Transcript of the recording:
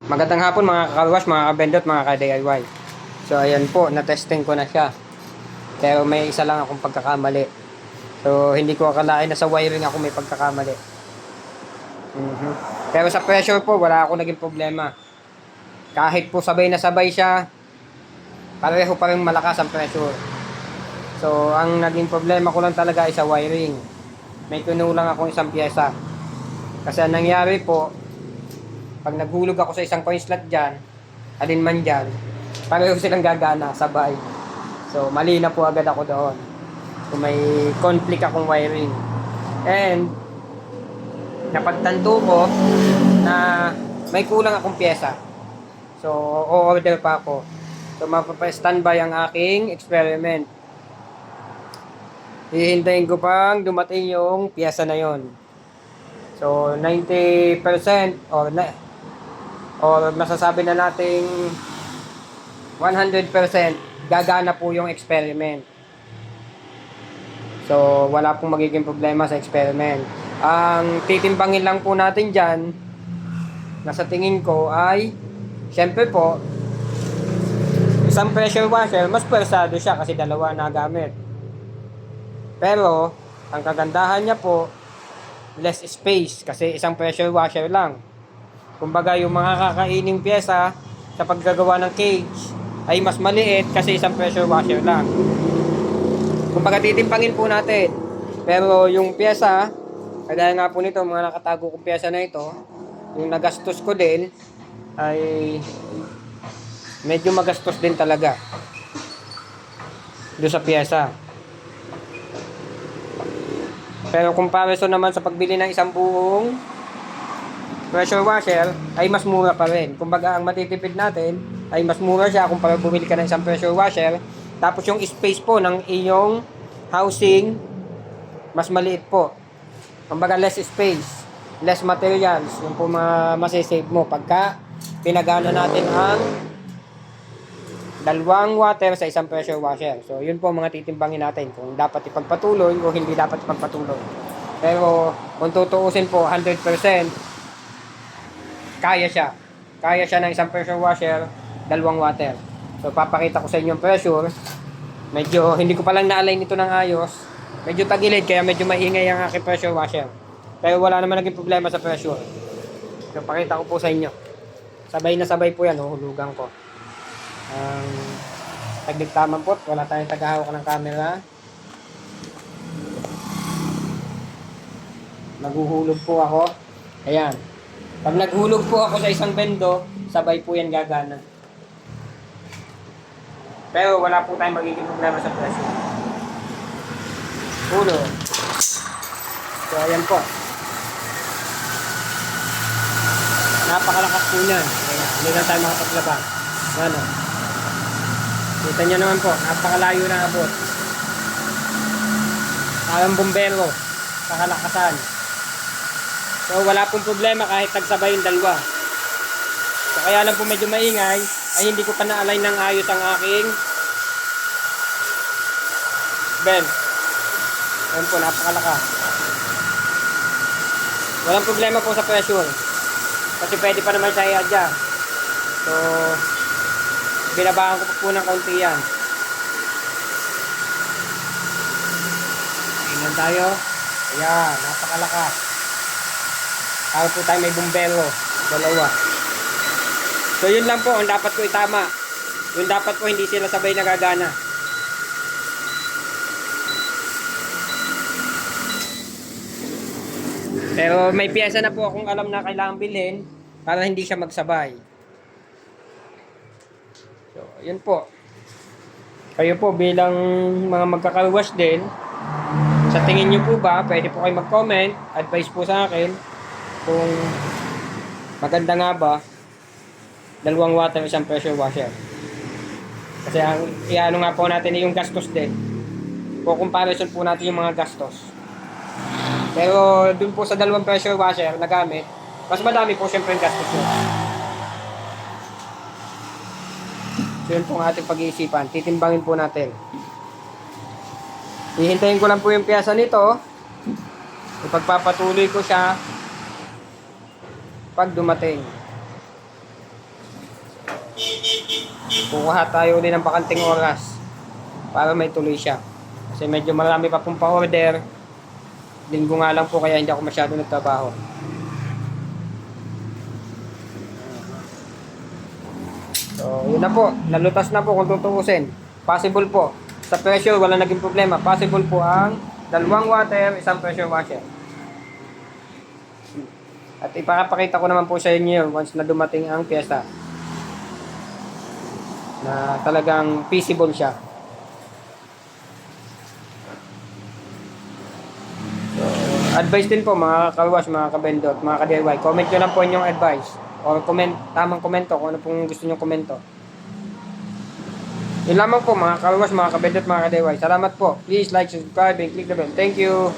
Magandang hapon mga kakarwash, mga kabendot, mga ka-DIY. So ayan po, na-testing ko na siya. Pero may isa lang akong pagkakamali. So hindi ko akalain na sa wiring ako may pagkakamali. Mhm. Pero sa pressure po, wala ako naging problema. Kahit po sabay na sabay siya, pareho pa rin malakas ang pressure. So ang naging problema ko lang talaga ay sa wiring. May kinulang akong isang pyesa. Kasi ang nangyari po, pag naghulog ako sa isang coin slot dyan, alin man dyan, pareho silang gagana, sabay. So, mali na po agad ako doon. Kung may conflict akong wiring. And, napagtanto ko na may kulang akong pyesa. So, o-order pa ako. So, mapapa-standby ang aking experiment. Hihintayin ko pang dumating yung pyesa na yon. So, 90% or masasabi na nating 100% gagana po yung experiment. So, wala pong magiging problema sa experiment. Ang titimbangin lang po natin dyan, na sa tingin ko ay, syempre po, isang pressure washer, mas pwersado siya kasi dalawa na gamit. Pero, ang kagandahan niya po, less space kasi isang pressure washer lang. Kumbaga, yung mga kakaining pyesa sa paggagawa ng cage ay mas maliit kasi isang pressure washer lang. Kumbaga, titimpangin po natin. Pero yung pyesa, kagaya nga po nito, mga nakatago kong pyesa na ito, yung nagastos ko din, ay medyo magastos din talaga doon sa pyesa. Pero comparison naman sa pagbili ng isang buong pressure washer ay mas mura pa rin. Kumbaga, ang matitipid natin ay mas mura siya kung para bumili ka ng isang pressure washer. Tapos yung space po ng iyong housing, mas maliit po. Kumbaga, less space, less materials. Yung po masisave mo pagka pinagana natin ang dalawang water sa isang pressure washer. So, yun po mga titimbangin natin kung dapat ipagpatuloy o hindi dapat ipagpatuloy. Pero, kung tutuusin po, 100%, kaya siya. Kaya siya ng isang pressure washer, dalawang water. So, papakita ko sa inyo yung pressure. Medyo, hindi ko pa lang na-align ito ng ayos. Medyo tagilid, kaya medyo maingay ang aking pressure washer. Pero wala naman naging problema sa pressure. So, pakita ko po sa inyo. Sabay na sabay po yan, hulugan ko. Tagligtaman po, wala tayong tagahawak ng camera. Naguhulog po ako. Ayan. Pag naghulog po ako sa isang bendo, sabay po yan gagana. Pero wala po tayong magiging problema sa pressure. Hulog. So, ayan po. Napakalakas po niyan. Ayan, hindi na tayo makapaglaba. Ano? Kita nyo naman po, napakalayo na abot. Parang bumbero sa kalakasan. So, wala pong problema kahit tagsabay yung dalawa. So, kaya lang po medyo maingay, ay hindi ko pa na-align ng ayos ang aking belt. Ayan po, napakalakas. Walang problema po sa pressure. Kasi pwede pa naman siya i-adjust. So, binabahan ko po ng kaunti yan. Tingnan tayo. Ayan, napakalakas. Para po tayo may bumbero. Dalawa. So, yun lang po ang dapat ko itama. Yung dapat po hindi sila sabay nagagana. Pero may piyesa na po akong alam na kailangan bilhin para hindi siya magsabay. So, yun po. Kayo po bilang mga magkakarwash din, sa tingin nyo po ba, pwede po kayo mag-comment, advice po sa akin, kung maganda nga ba, dalawang water isang pressure washer. Kasi ang iano nga po natin yung gastos din. O comparison po natin yung mga gastos. Pero dun po sa dalawang pressure washer na gamit, mas madami po syempre yung gastos nyo. So yun po ang ating pag-iisipan. Titimbangin po natin. Hihintayin ko lang po yung piyasa nito. Ipagpapatuloy ko siya pag dumating. kukuha tayo ulit ng bakanting oras para may tuloy siya. Kasi medyo marami pa pong pa-order. Linggo nga lang po kaya hindi ako masyado nagtrabaho. So, yun na po. Nalutas na po kung tutuusin. Possible po. Sa pressure, wala naging problema. Possible po ang dalawang water, isang pressure washer. At ipapakita ko naman po sa inyo once na dumating ang pyesa. Na talagang feasible siya. So, advice din po mga kawash, mga kabendot, mga ka-DIY. Comment nyo lang po inyong advice. O tamang komento kung ano pong gusto nyo komento. Yun lamang po mga kawash, mga kabendot, mga ka-DIY. Salamat po. Please like, subscribe, and click the bell. Thank you.